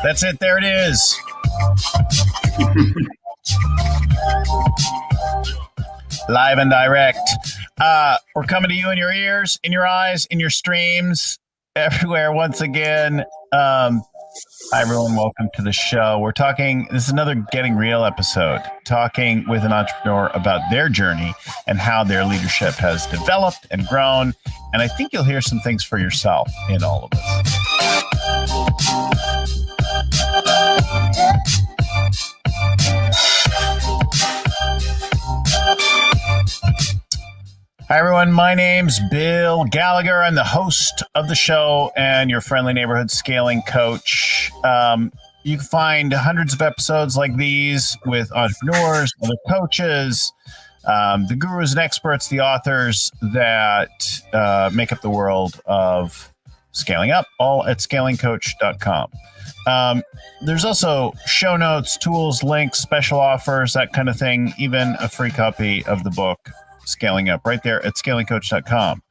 That's it. There it is. Live and direct. We're coming to you in your ears, in your eyes, in your streams, everywhere once again. Hi, everyone. Welcome to the show. We're talking, this is another Getting Real episode, talking with an entrepreneur about their journey and how their leadership has developed and grown. And I think you'll hear some things for yourself in all of this. Hi, everyone. My name's Bill Gallagher. I'm the host of the show and your friendly neighborhood scaling coach. You can find hundreds of episodes like these with entrepreneurs, other coaches, the gurus and experts, the authors that make up the world of scaling up, all at scalingcoach.com. There's also show notes, tools, links, special offers, that kind of thing, even a free copy of the book, Scaling Up, right there at scalingcoach.com.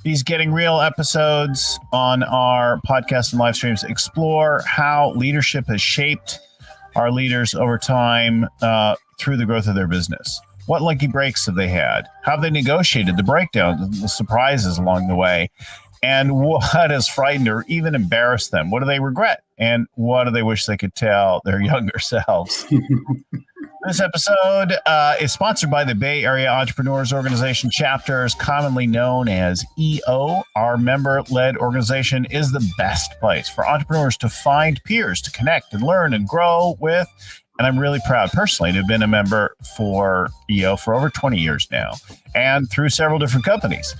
These Getting Real episodes on our podcast and live streams explore how leadership has shaped our leaders over time through the growth of their business. What lucky breaks have they had? How have they negotiated the breakdowns, the surprises along the way? And what has frightened or even embarrassed them? What do they regret? And what do they wish they could tell their younger selves? This episode is sponsored by the Bay Area Entrepreneurs Organization chapters, commonly known as EO. Our member-led organization is the best place for entrepreneurs to find peers to connect and learn and grow with. And I'm really proud personally to have been a member for EO for over 20 years now and through several different companies.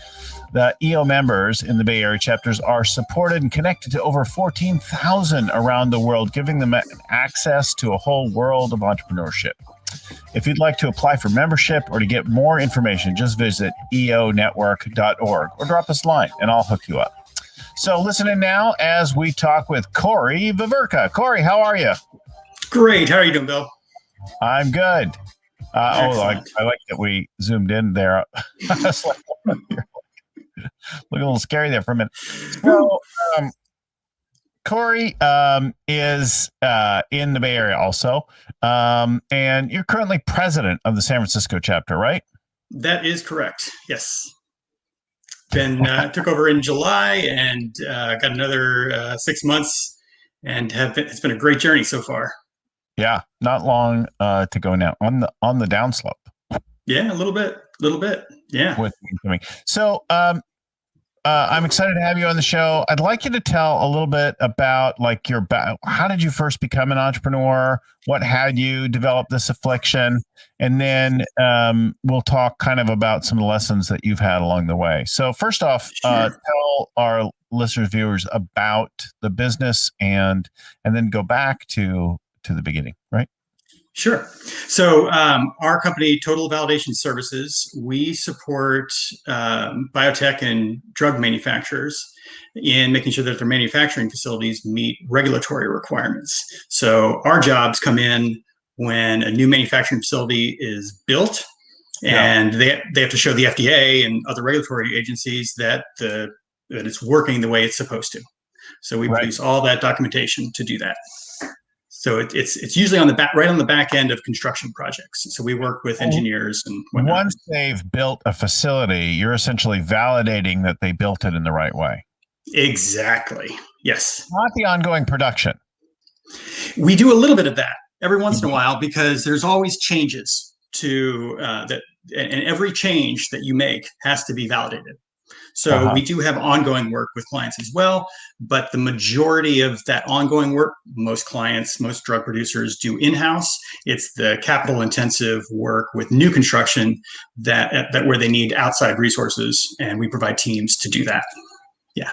The EO members in the Bay Area chapters are supported and connected to over 14,000 around the world, giving them access to a whole world of entrepreneurship. If you'd like to apply for membership or to get more information, just visit eonetwork.org or drop us a line and I'll hook you up. So listen in now as we talk with Corey Veverka. Corey, how are you? Great. How are you doing, Bill? I'm good. I like that we zoomed in there. Look a little scary there for a minute. So, Corey is in the Bay Area also, and you're currently president of the San Francisco chapter, right? That is correct. Yes. Took over in July and got another 6 months, and it's been a great journey so far. Yeah, not long to go now on the downslope. Yeah, a little bit. Yeah. So, I'm excited to have you on the show. I'd like you to tell a little bit about how did you first become an entrepreneur? What had you develop this affliction? And then we'll talk kind of about some of the lessons that you've had along the way. So first off, tell our listeners, viewers about the business and then go back to the beginning, right? Sure. So our company, Total Validation Services, we support biotech and drug manufacturers in making sure that their manufacturing facilities meet regulatory requirements. So our jobs come in when a new manufacturing facility is built, and they have to show the FDA and other regulatory agencies that it's working the way it's supposed to. So we produce all that documentation to do that. So it's usually right on the back end of construction projects. So we work with engineers and whatnot. Once they've built a facility, you're essentially validating that they built it in the right way. Exactly. Yes. Not the ongoing production. We do a little bit of that every once in a while because there's always changes to that, and every change that you make has to be validated. So we do have ongoing work with clients as well, but the majority of that ongoing work, most drug producers do in-house. It's the capital intensive work with new construction that where they need outside resources, and we provide teams to do that. Yeah.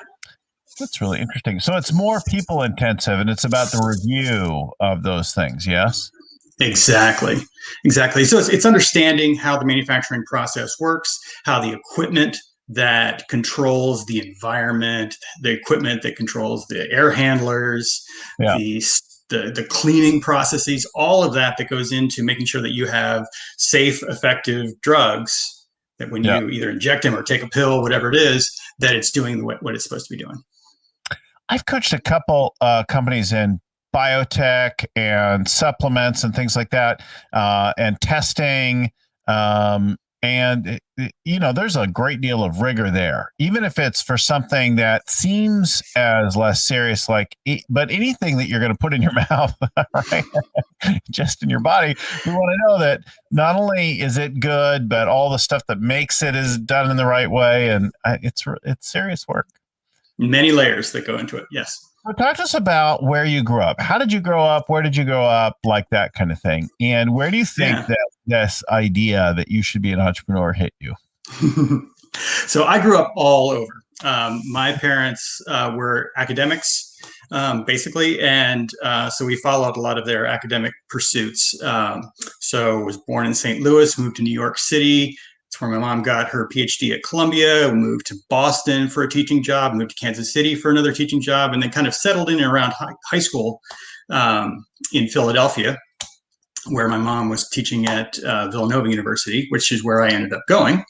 That's really interesting. So it's more people intensive and it's about the review of those things. Yes. Exactly. So it's understanding how the manufacturing process works, how the equipment that controls the environment, the equipment that controls the air handlers, the cleaning processes, all of that goes into making sure that you have safe, effective drugs that when Yeah. you either inject them or take a pill, whatever it is, that it's doing what it's supposed to be doing. I've coached a couple companies in biotech and supplements and things like that, and testing. And there's a great deal of rigor there, even if it's for something that seems as less serious, but anything that you're going to put in your mouth, right? Just in your body, we want to know that not only is it good, but all the stuff that makes it is done in the right way. And it's serious work. Many layers that go into it. Yes. So talk to us about where you grew up. How did you grow up? Where did you grow up? Like that kind of thing. And where do you think that this idea that you should be an entrepreneur hit you? So I grew up all over. My parents were academics, basically, and so we followed a lot of their academic pursuits. So I was born in St. Louis, moved to New York City. That's where my mom got her PhD at Columbia. We moved to Boston for a teaching job, moved to Kansas City for another teaching job, and then kind of settled in and around high school in Philadelphia, where my mom was teaching at Villanova University, which is where I ended up going.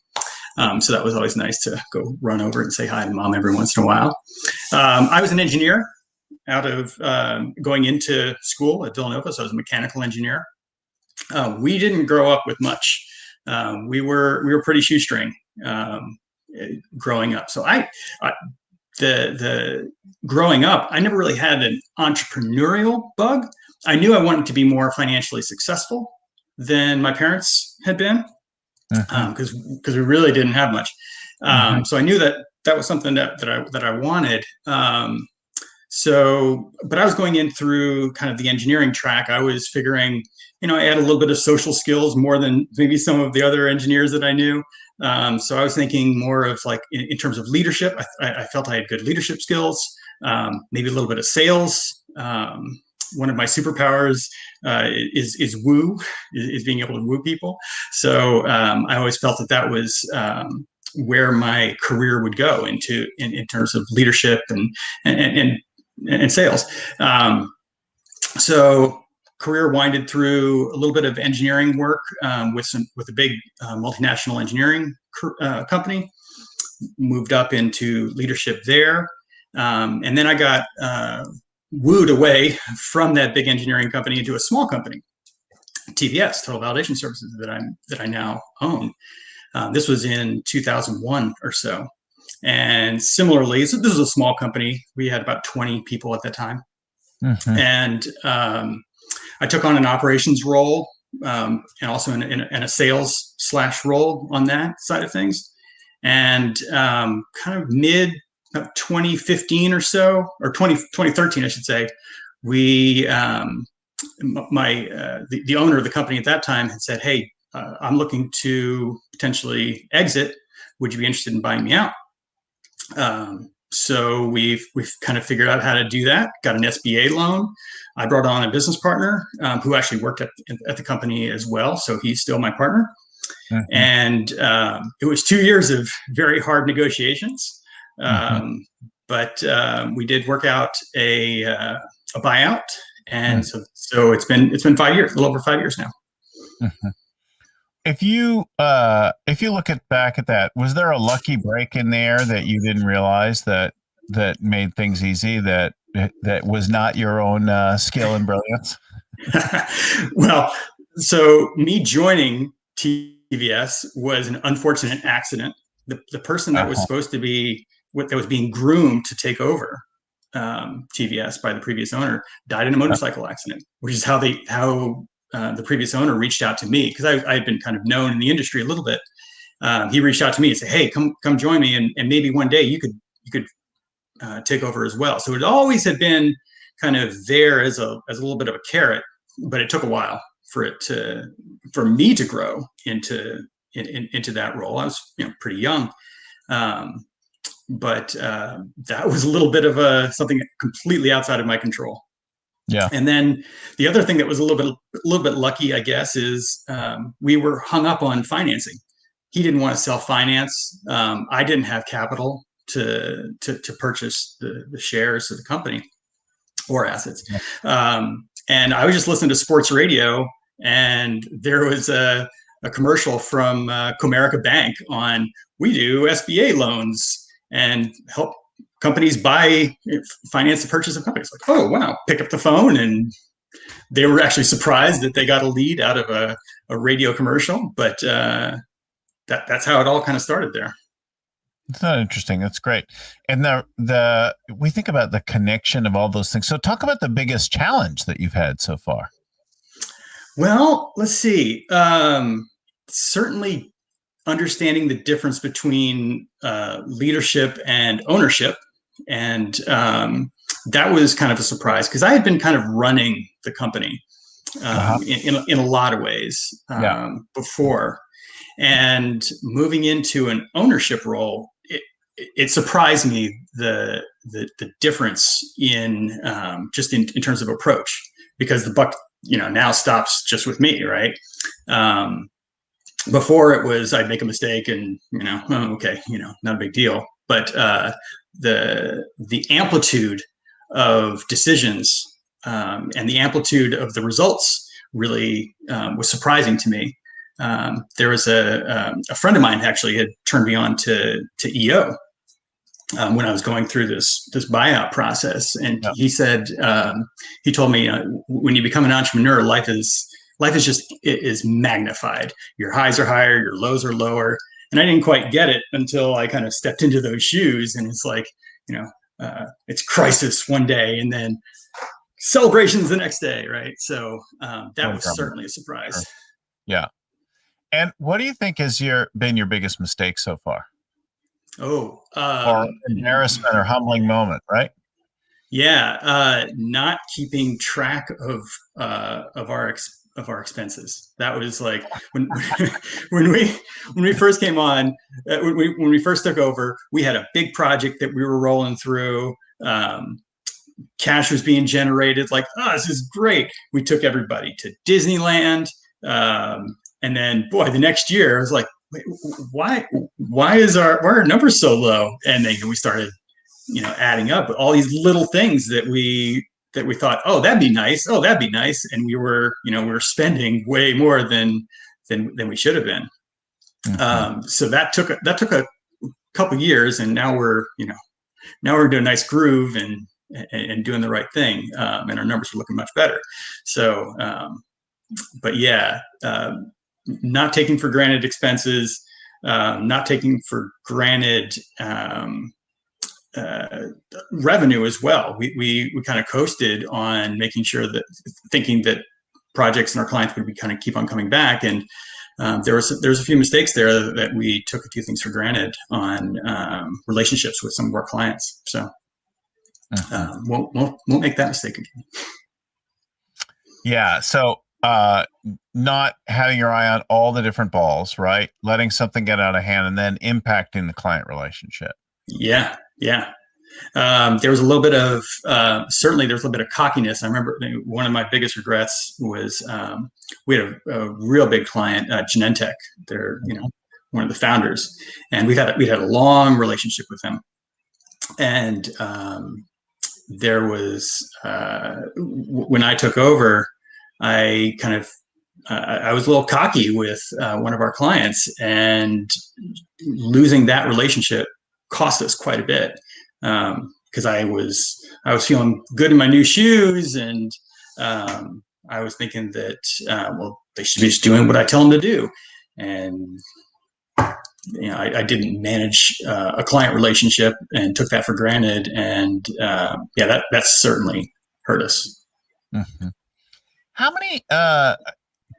So that was always nice to go run over and say hi to mom every once in a while. I was an engineer out of going into school at Villanova, so I was a mechanical engineer. We didn't grow up with much. We were pretty shoestring growing up. So the growing up, I never really had an entrepreneurial bug. I knew I wanted to be more financially successful than my parents had been, because we really didn't have much. So I knew that was something that I wanted. But I was going in through kind of the engineering track. I was figuring, I had a little bit of social skills more than maybe some of the other engineers that I knew. So I was thinking more of like in terms of leadership. I felt I had good leadership skills, maybe a little bit of sales. One of my superpowers is woo, is being able to woo people. So I always felt that was where my career would go in terms of leadership and sales. So career winded through a little bit of engineering work with a big multinational engineering company. Moved up into leadership there, and then I got wooed away from that big engineering company into a small company, TVS, Total Validation Services, that I now own. This was in 2001 or so. And similarly, so this was a small company. We had about 20 people at the time. And I took on an operations role, and also in a sales / role on that side of things. And kind of mid 2015 or so, or 2013, I should say, we, the owner of the company at that time had said, "Hey, I'm looking to potentially exit. Would you be interested in buying me out?" So we've kind of figured out how to do that. Got an SBA loan. I brought on a business partner who actually worked at the company as well. So he's still my partner. And it was 2 years of very hard negotiations. But we did work out a buyout. And so it's been 5 years, a little over 5 years now. If you look back at that, was there a lucky break in there that you didn't realize that made things easy, that was not your own skill and brilliance? Well, so me joining TVS was an unfortunate accident. The person that was supposed to be that was being groomed to take over TVS by the previous owner died in a motorcycle accident, which is how the previous owner reached out to me, because I had been kind of known in the industry a little bit. He reached out to me and said, "Hey, come join me, and maybe one day you could take over as well." So it always had been kind of there as a little bit of a carrot, but it took a while for me to grow into that role. I was pretty young, but that was a little bit of something completely outside of my control. Yeah. And then the other thing that was a little bit lucky, I guess, is we were hung up on financing. He didn't want to self-finance. I didn't have capital to purchase the shares of the company or assets. And I was just listening to sports radio, and there was a a commercial from Comerica Bank on we do SBA loans and help companies finance the purchase of companies. Like, oh wow, pick up the phone, and they were actually surprised that they got a lead out of a radio commercial. But that's how it all kind of started there. It's not interesting. That's great. And we think about the connection of all those things. So talk about the biggest challenge that you've had so far. Well, let's see. Certainly understanding the difference between leadership and ownership. And that was kind of a surprise because I had been kind of running the company in a lot of ways before. And moving into an ownership role, it surprised me the difference in just in terms of approach, because the buck now stops just with me, right? Before it was I'd make a mistake and okay, not a big deal. But the amplitude of decisions and the amplitude of the results really was surprising to me. There was a friend of mine actually had turned me on to EO when I was going through this buyout process, and he said he told me when you become an entrepreneur, life is magnified. Your highs are higher, your lows are lower, and I didn't quite get it until I kind of stepped into those shoes, and it's like it's crisis one day and then celebrations the next day, right? So that was certainly a surprise. Sure. Yeah. And what do you think has been your biggest mistake so far? Or embarrassment or humbling moment, right? Yeah, not keeping track of our expenses. That was like when we first came on, when we first took over, we had a big project that we were rolling through. Cash was being generated. Like, oh, this is great. We took everybody to Disneyland. And then, boy, the next year, I was like, wait, why are our numbers so low? And then we started, adding up all these little things that we thought, oh, that'd be nice. Oh, that'd be nice. And we were spending way more than we should have been. Mm-hmm. So that took a couple of years, and now we're doing a nice groove and doing the right thing, and our numbers are looking much better. So, but yeah. Not taking for granted expenses, not taking for granted revenue as well. We kind of coasted on making sure that, thinking that projects and our clients would be kind of keep on coming back, and there's a few mistakes there that we took a few things for granted on relationships with some of our clients. So won't make that mistake again. Yeah. So. Not having your eye on all the different balls, right? Letting something get out of hand and then impacting the client relationship. Yeah. There was a little bit of certainly there's a little bit of cockiness. I remember one of my biggest regrets was we had a real big client, Genentech. They're one of the founders, and we had a long relationship with them. And there was when I took over, I kind of I was a little cocky with one of our clients, and losing that relationship cost us quite a bit, because I was feeling good in my new shoes, and I was thinking that they should be just doing what I tell them to do, and I didn't manage a client relationship and took that for granted, and that certainly hurt us. Mm-hmm. How many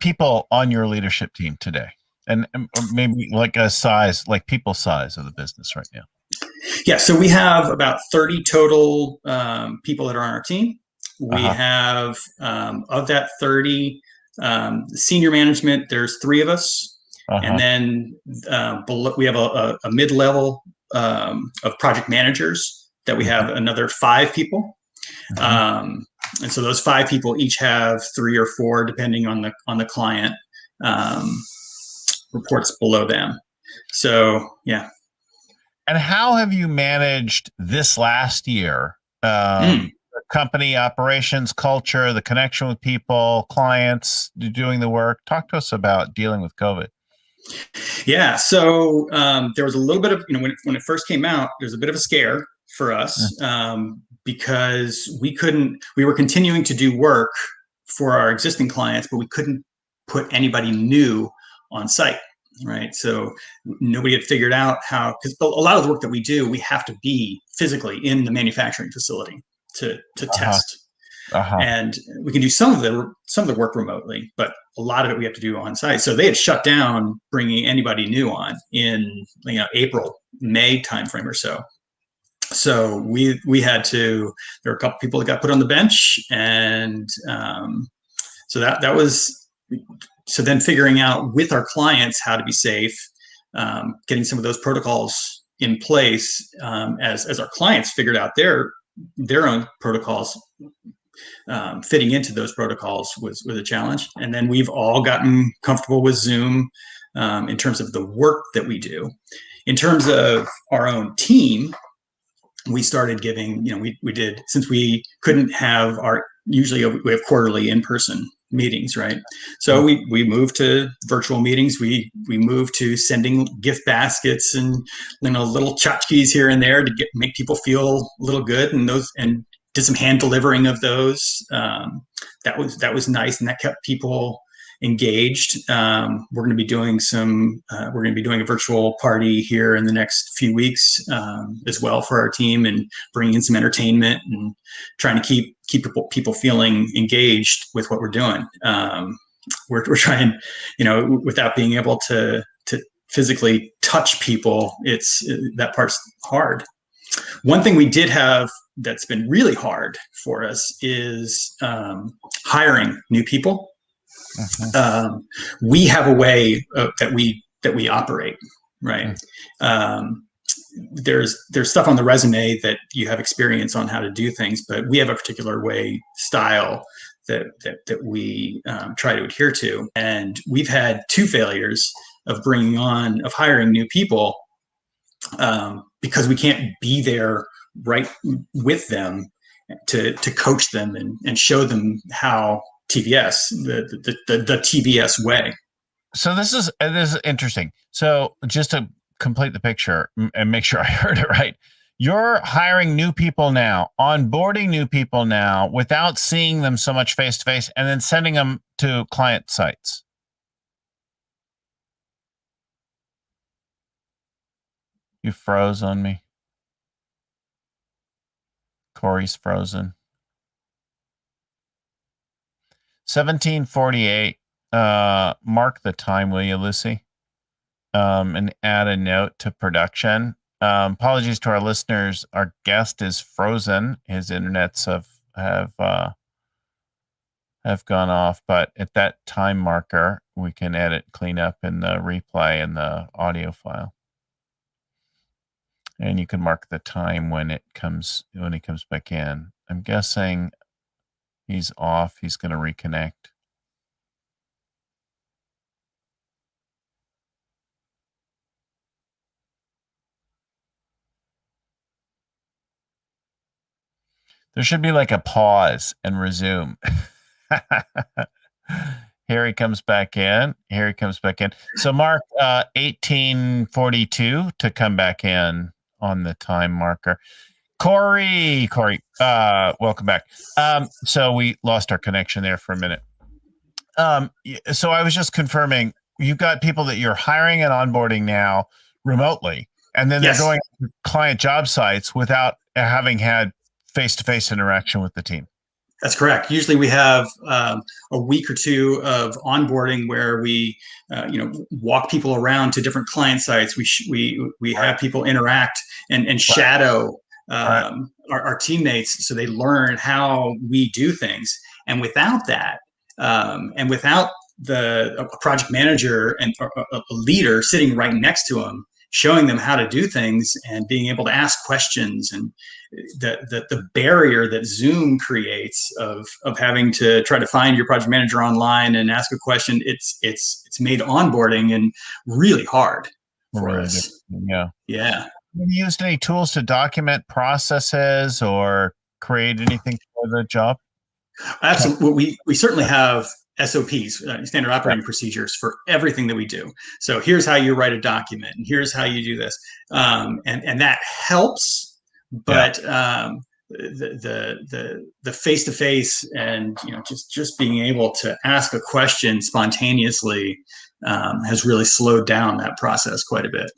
people on your leadership team today, and maybe like people size of the business right now? Yeah, so we have about 30 total people that are on our team. We have of that 30 senior management. There's 3 of us, and then below, we have a mid-level of project managers that we have another 5 people. And so those 5 people each have 3 or 4, depending on the client, reports below them. So, yeah. And how have you managed this last year, company operations, culture, the connection with people, clients, doing the work. Talk to us about dealing with COVID. Yeah. So there was a little bit of, when it first came out, there was a bit of a scare for us because we were continuing to do work for our existing clients, but we couldn't put anybody new on site. Right. So nobody had figured out how, because a lot of the work that we do, we have to be physically in the manufacturing facility to test. And we can do some of the work remotely, but a lot of it we have to do on site. So they had shut down bringing anybody new on in April, May timeframe or so. So we had to. There were a couple people that got put on the bench, and so that was. So then figuring out with our clients how to be safe, getting some of those protocols in place as our clients figured out their own protocols. Fitting into those protocols was a challenge. And then we've all gotten comfortable with Zoom in terms of the work that we do. In terms of our own team, we started giving, we did, since we couldn't have usually we have quarterly in-person meetings, right? So we moved to virtual meetings. We moved to sending gift baskets and little tchotchkes here and there to make people feel a little good, and did some hand delivering of those. That was nice, and that kept people engaged. We're going to be doing a virtual party here in the next few weeks as well for our team, and bringing in some entertainment and trying to keep people feeling engaged with what we're doing. We're trying, without being able to physically touch people, that part's hard. One thing we did have that's been really hard for us is hiring new people. We have a way that we operate, right? There's stuff on the resume that you have experience on how to do things, but we have a particular style that we try to adhere to. And we've had 2 failures of hiring new people because we can't be there right with them to coach them and show them how TVS, the TVS way. So this is interesting. So just to complete the picture and make sure I heard it right, you're hiring new people now, onboarding new people now without seeing them so much face to face, and then sending them to client sites. You froze on me. Corey's frozen. 17:48. Mark the time, will you, Lucy? And add a note to production. Apologies to our listeners. Our guest is frozen. His internets have gone off, but at that time marker, we can edit, clean up in the replay and the audio file. And you can mark the time when he comes back in. I'm guessing he's off. He's going to reconnect. There should be like a pause and resume. Here he comes back in. So Mark, 18:42 to come back in on the time marker. Corey, welcome back. So we lost our connection there for a minute. So I was just confirming, you've got people that you're hiring and onboarding now remotely, and then they're going to client job sites without having had face-to-face interaction with the team. That's correct. Usually we have a week or 2 of onboarding where we, walk people around to different client sites. We have people interact and shadow our teammates, so they learn how we do things. And without that, and without a project manager and a leader sitting right next to them, showing them how to do things and being able to ask questions, and the barrier that Zoom creates of having to try to find your project manager online and ask a question, it's made onboarding and really hard for us. Yeah. Yeah. Have you used any tools to document processes or create anything for the job? Absolutely. We certainly have SOPs, standard Yeah. operating procedures for everything that we do. So here's how you write a document, and here's how you do this, and that helps. Yeah. But the face to face, and just being able to ask a question spontaneously has really slowed down that process quite a bit.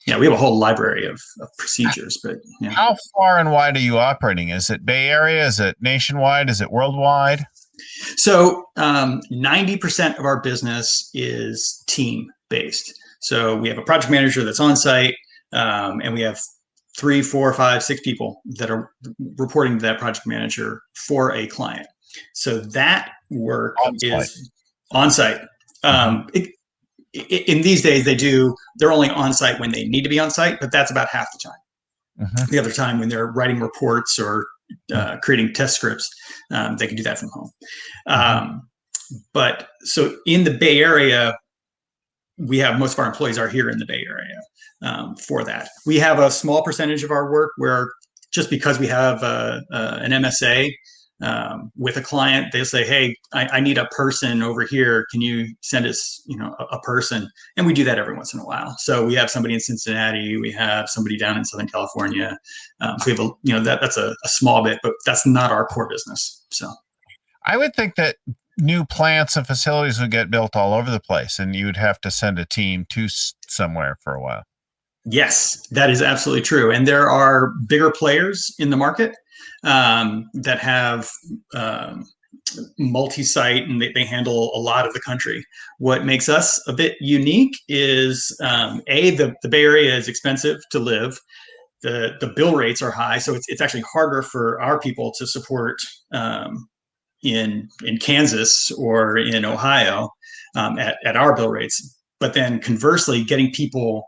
Yeah, we have a whole library of procedures, but yeah. How far and wide are you operating? Is it Bay Area? Is it nationwide? Is it worldwide? So 90% of our business is team based. So we have a project manager that's on site, and we have 3, 4, 5, 6 people that are reporting to that project manager for a client. So that work On-site. is on site. In these days, they're only on site when they need to be on site, but that's about half the time. The other time, when they're writing reports or creating test scripts, they can do that from home. But so in the Bay Area, we have most of our employees are here in the Bay Area for that. We have a small percentage of our work where, just because we have an MSA with a client, they'll say, "Hey, I need a person over here. Can you send us, a person?" And we do that every once in a while. So we have somebody in Cincinnati, we have somebody down in Southern California. So we have that's a small bit, but that's not our core business. So I would think that new plants and facilities would get built all over the place, and you'd have to send a team to somewhere for a while. yes, that is absolutely true. And there are bigger players in the market that have multi-site, and they handle a lot of the country. What makes us a bit unique is the Bay Area is expensive to live. The bill rates are high, so it's actually harder for our people to support in Kansas or in Ohio at our bill rates. But then conversely, getting people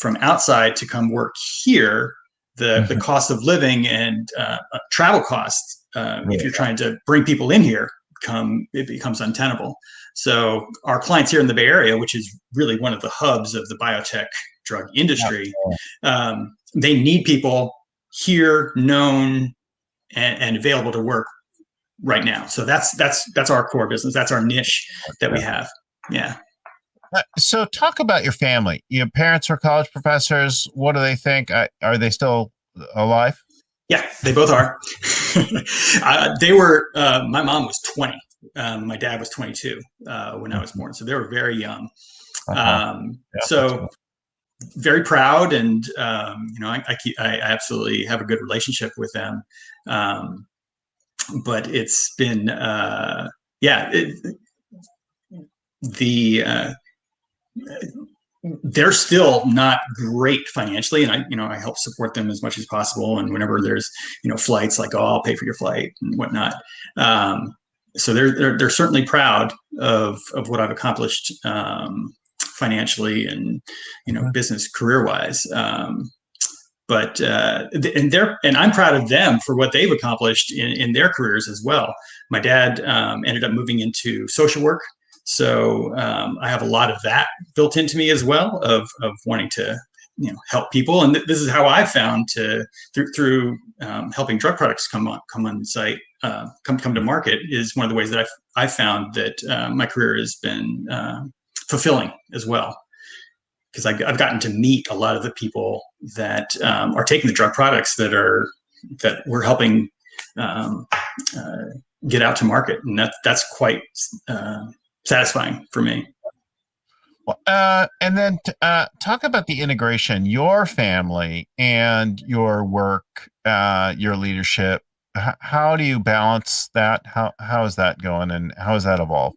from outside to come work here, the cost of living and travel costs, if you're trying to bring people in here, it becomes untenable. So our clients here in the Bay Area, which is really one of the hubs of the biotech drug industry, they need people here, known and available to work right now. So that's our core business. That's our niche that we have. Yeah. So talk about your family. Your parents were college professors. What do they think? Are they still alive? Yeah, they both are. They were. My mom was 20. My dad was 22 when I was born. So they were very young. So very proud, and I absolutely have a good relationship with them. But it's been they're still not great financially, and I help support them as much as possible. And whenever there's flights, like, oh, I'll pay for your flight and whatnot. So they're certainly proud of what I've accomplished financially and business career wise. But and I'm proud of them for what they've accomplished in their careers as well. My dad ended up moving into social work. So I have a lot of that built into me as well, of wanting to help people. And this is how I found through helping drug products come on site, come to market, is one of the ways that I found that my career has been fulfilling as well, because I've gotten to meet a lot of the people that are taking the drug products that we're helping get out to market, and that's quite satisfying for me. And then talk about the integration, your family and your work, your leadership. How do you balance that? How is that going, and how has that evolved?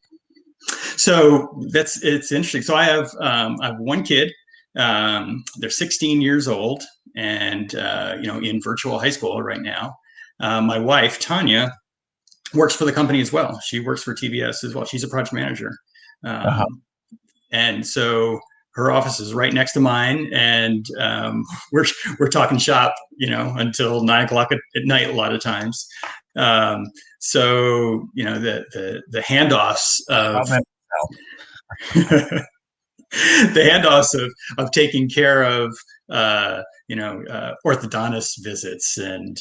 So it's interesting. So I have one kid. They're 16 years old, and in virtual high school right now. My wife Tanya works for the company as well. She works for TBS as well. She's a project manager. And so her office is right next to mine, and we're talking shop, until 9:00 at night a lot of times. So the handoffs of the handoffs of taking care of orthodontist visits and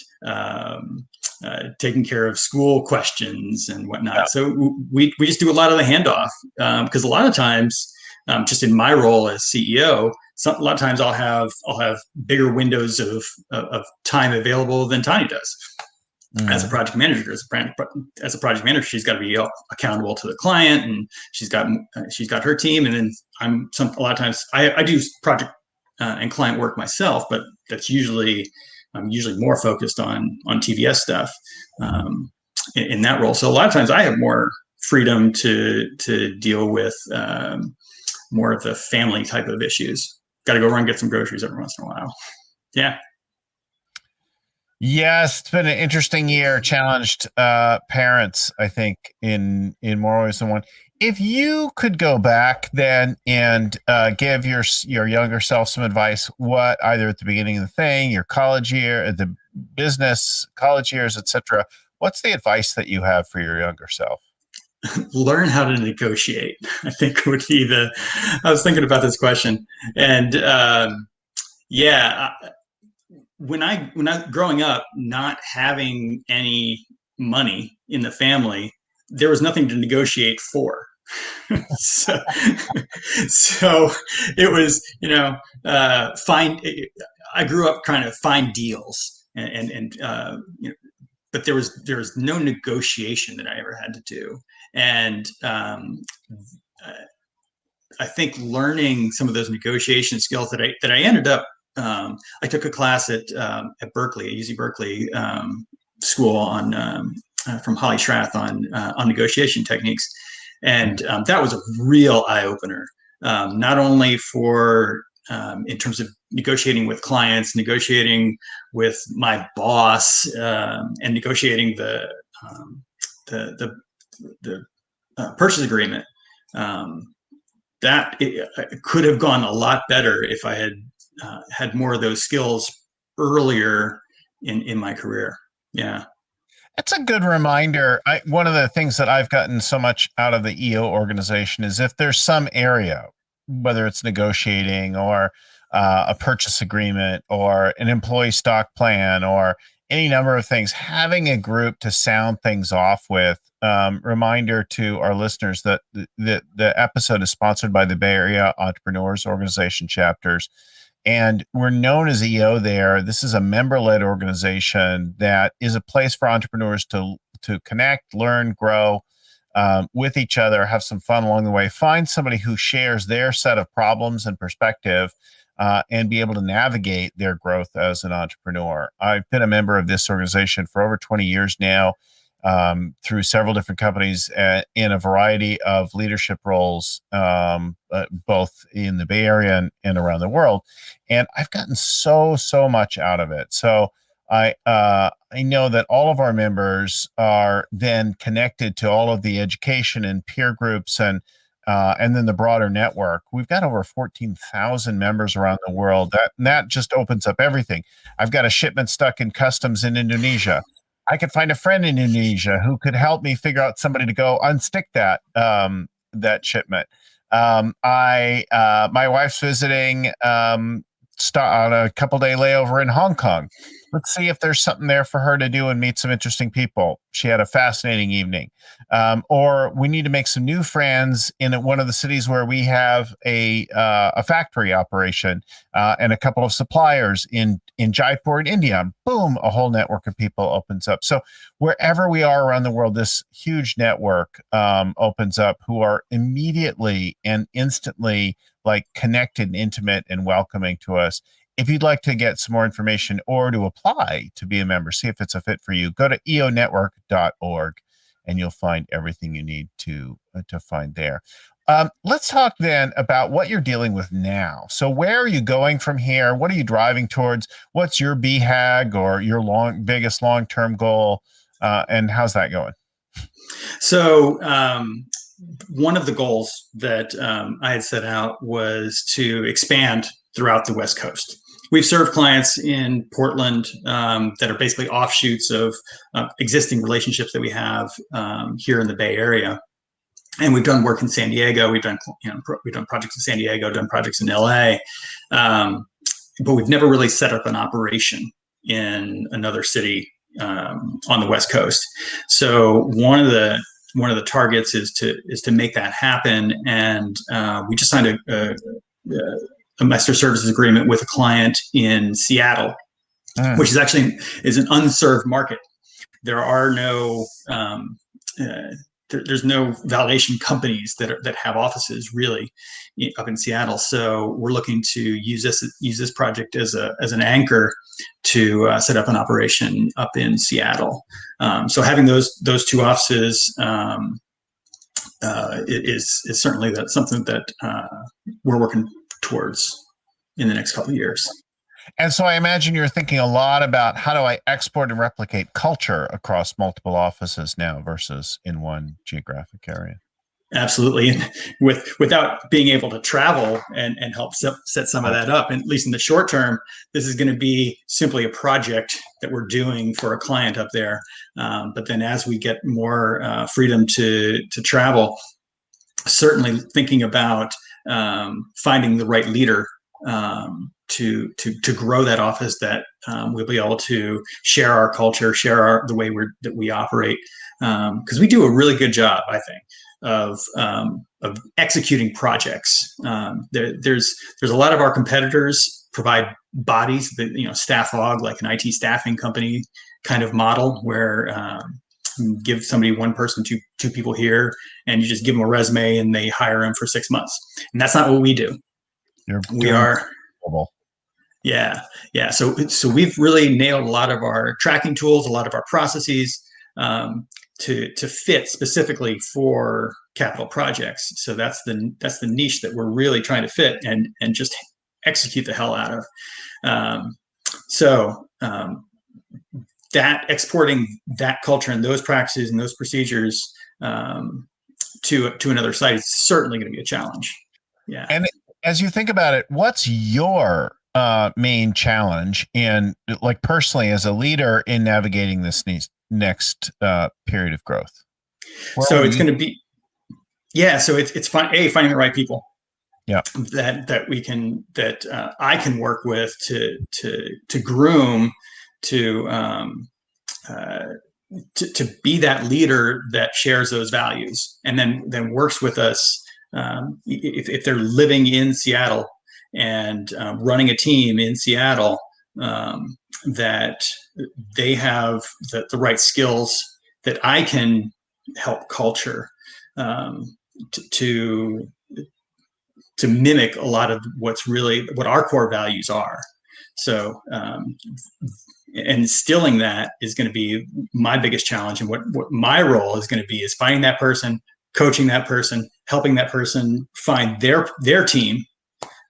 taking care of school questions and Yeah. whatnot. So we just do a lot of the handoff because a lot of times, just in my role as CEO, a lot of times I'll have bigger windows of time available than Tani does. As a project manager, as a project manager, she's got to be accountable to the client, and she's got her team, and then a lot of times I do project and client work myself, but I'm usually more focused on TVS stuff in that role. So a lot of times I have more freedom to deal with more of the family type of issues. Got to go run and get some groceries every once in a while. Yeah. Yes, it's been an interesting year. Challenged parents, I think, in more ways than one. If you could go back then and give your younger self some advice, what either at the beginning of the thing, your college year, the business college years, etc., what's the advice that you have for your younger self? Learn how to negotiate, I think would be I was thinking about this question, and yeah, when I growing up, not having any money in the family, there was nothing to negotiate for. so, so it was, find. I grew up trying to find deals, but there was no negotiation that I ever had to do, and I think learning some of those negotiation skills that I ended up. I took a class at Berkeley, at UC Berkeley school from Holly Schrath on negotiation techniques, and that was a real eye opener. Not only for in terms of negotiating with clients, negotiating with my boss, and negotiating the purchase agreement. That it could have gone a lot better if I had more of those skills earlier in my career. Yeah. It's a good reminder. One of the things that I've gotten so much out of the EO organization is if there's some area, whether it's negotiating or a purchase agreement or an employee stock plan or any number of things, having a group to sound things off with. Reminder to our listeners that the episode is sponsored by the Bay Area Entrepreneurs Organization chapters. And we're known as EO there. This is a member-led organization that is a place for entrepreneurs to connect, learn, grow with each other, have some fun along the way, find somebody who shares their set of problems and perspective, and be able to navigate their growth as an entrepreneur. I've been a member of this organization for over 20 years now, through several different companies in a variety of leadership roles, both in the Bay Area and around the world. And I've gotten so much out of it. So I know that all of our members are then connected to all of the education and peer groups and then the broader network. We've got over 14,000 members around the world. That just opens up everything. I've got a shipment stuck in customs in Indonesia. I could find a friend in Indonesia who could help me figure out somebody to go unstick that shipment. My wife's visiting on a couple-day layover in Hong Kong. Let's see if there's something there for her to do and meet some interesting people. She had a fascinating evening. Or we need to make some new friends in one of the cities where we have a factory operation and a couple of suppliers in Jaipur in India. Boom, a whole network of people opens up. So wherever we are around the world, this huge network opens up who are immediately and instantly like connected and intimate and welcoming to us. If you'd like to get some more information or to apply to be a member, see if it's a fit for you, go to eonetwork.org and you'll find everything you need to find there. Let's talk then about what you're dealing with now. So where are you going from here? What are you driving towards? What's your BHAG or your biggest long-term goal? And how's that going? So one of the goals that I had set out was to expand throughout the West Coast. We've served clients in Portland that are basically offshoots of existing relationships that we have here in the Bay Area, and we've done work in San Diego. We've done projects in San Diego, done projects in LA, but we've never really set up an operation in another city on the West Coast. So one of the targets is to make that happen. And we just signed a master services agreement with a client in Seattle, which is actually an unserved market. There are no there's no validation companies that have offices really up in Seattle. So we're looking to use this project as an anchor to set up an operation up in Seattle. So having those two offices is certainly something that we're working towards in the next couple of years. And so I imagine you're thinking a lot about how do I export and replicate culture across multiple offices now versus in one geographic area. Absolutely. And without being able to travel and help set some of that up, and at least in the short term, this is going to be simply a project that we're doing for a client up there. But then as we get more freedom to travel, certainly thinking about finding the right leader to grow that office that we'll be able to share our culture, share the way that we operate, because we do a really good job, I think, of executing projects. There's a lot of our competitors provide bodies that staff aug, like an IT staffing company kind of model, where you give somebody one person, two people here, and you just give them a resume and they hire them for 6 months. And that's not what we do. We are. Yeah. So we've really nailed a lot of our tracking tools, a lot of our processes to fit specifically for capital projects. So that's the niche that we're really trying to fit and just execute the hell out of. That exporting that culture and those practices and those procedures to another site is certainly going to be a challenge. Yeah. And as you think about it, what's your main challenge in, like, personally as a leader in navigating this next period of growth? So it's going to be, so it's finding the right people. Yeah. That I can work with to groom to be that leader that shares those values, and then works with us if they're living in Seattle and running a team in Seattle, that they have the right skills that I can help culture to mimic a lot of what our core values are. So instilling that is going to be my biggest challenge, and what my role is going to be is finding that person, coaching that person, helping that person find their team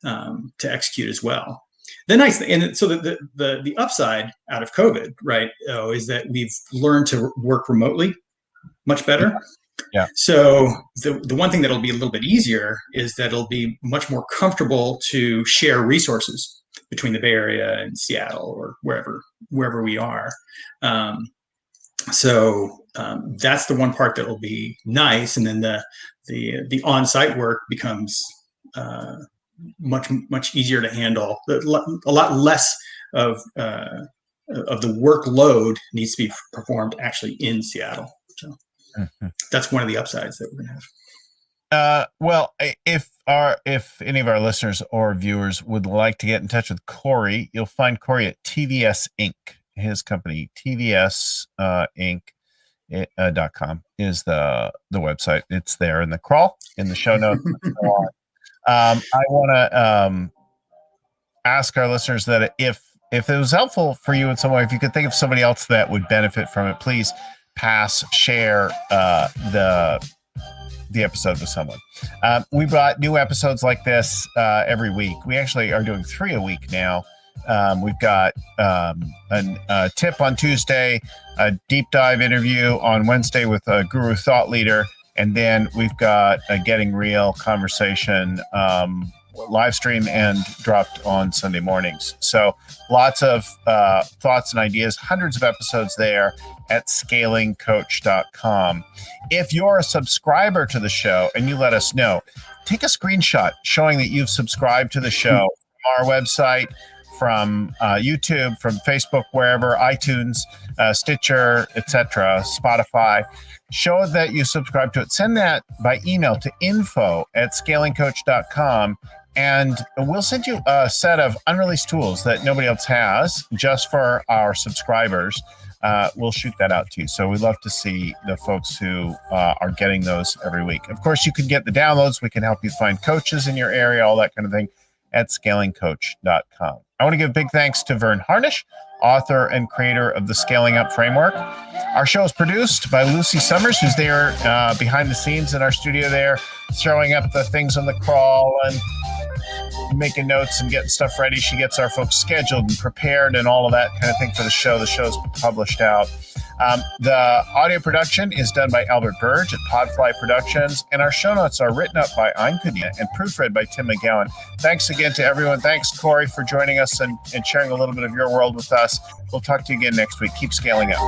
to execute as well. The nice thing, and so the upside out of COVID, right, is that we've learned to work remotely much better. Yeah. So the one thing that'll be a little bit easier is that it'll be much more comfortable to share resources between the Bay Area and Seattle or wherever we are. So that's the one part that will be nice, and then the on-site work becomes much easier to handle. A lot less of the workload needs to be performed actually in Seattle. So that's one of the upsides that we're going to have. Well, if any of our listeners or viewers would like to get in touch with Corey, you'll find Corey at TVS Inc. His company, TVS Inc.com is the website. It's there in the crawl, in the show notes. I want to ask our listeners that if it was helpful for you in some way, if you could think of somebody else that would benefit from it, please share the episode with someone. We brought new episodes like this every week. We actually are doing 3 a week now. We've got a tip on Tuesday, a deep dive interview on Wednesday with a guru thought leader, and then we've got a Getting Real conversation live stream and dropped on Sunday mornings. So lots of thoughts and ideas, hundreds of episodes there at scalingcoach.com. If you're a subscriber to the show and you let us know, take a screenshot showing that you've subscribed to the show from our website, from YouTube, from Facebook, wherever, iTunes, Stitcher, etc., Spotify. Show that you subscribe to it. Send that by email to info@scalingcoach.com. And we'll send you a set of unreleased tools that nobody else has just for our subscribers. We'll shoot that out to you. So we love to see the folks who are getting those every week. Of course, you can get the downloads. We can help you find coaches in your area, all that kind of thing at scalingcoach.com. I want to give big thanks to Vern Harnish, author and creator of the Scaling Up Framework. Our show is produced by Lucy Summers, who's there behind the scenes in our studio there, throwing up the things on the crawl and making notes and getting stuff ready. She gets our folks scheduled and prepared and all of that kind of thing for the show. The show's published out. The audio production is done by Albert Burge at Podfly Productions, and our show notes are written up by Ein Kudina and proofread by Tim McGowan. Thanks again to everyone. Thanks, Corey, for joining us and sharing a little bit of your world with us. We'll talk to you again next week. Keep scaling up.